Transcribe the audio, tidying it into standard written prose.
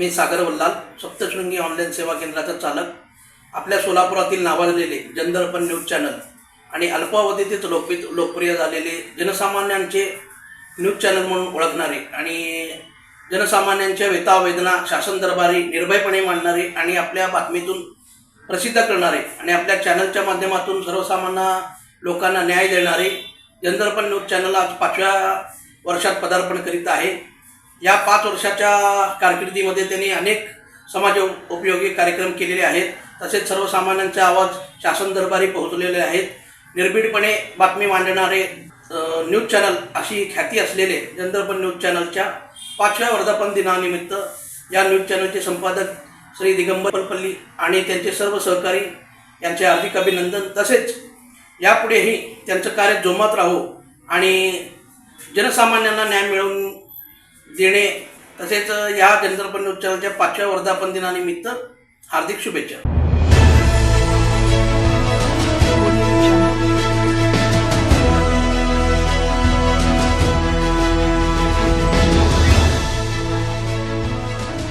मी सागर Vallal, Saptashrungi online सेवा केंद्राचा चालक. आपल्या सोलापुरातील नावाजलेले जनदर्पण न्यूज चॅनल आणि अल्पावधीतच लोकप्रिय झालेले जनसामान्यांचे न्यूज चॅनल म्हणून ओळखणारे आणि जनसामान्यांच्या व्यथा-वेदना शासन दरबारी निर्भयपणे मांडणारे आणि आपल्या बातमीतून प्रसिद्ध करणारे आणि आपल्या चॅनलच्या माध्यमातून सर्वसामान्य लोकांना न्याय देणारे जनदर्पण न्यूज चॅनल आज 5व्या वर्षात पदार्पण करीत आहे. या 5 वर्षाच्या कारकिर्दीमध्ये त्यांनी अनेक समाज उपयोगी कार्यक्रम केलेले आहेत. तसेच सर्वसामान्यांचा आवाज शासन दरबारी पोहोचलेले आहेत. निर्भीडपणे बातमी मांडणारे न्यूज चॅनल अशी ख्याती असलेले जनदर्पण न्यूज चॅनलच्या 5व्या वर्धापन दिनानिमित्त या न्यूज चॅनलचे संपादक श्री दिगंबर पल्ली आणि त्यांचे सर्व सहकारी यांचे हार्दिक अभिनंदन. तसेच यापुढेही त्यांचं कार्य जोमात राहो आणि जनसामान्यांना न्याय मिळवून देणे. तसेच या जनदर्पण न्यूज चॅनलच्या 5व्या वर्धापन दिनानिमित्त हार्दिक शुभेच्छा.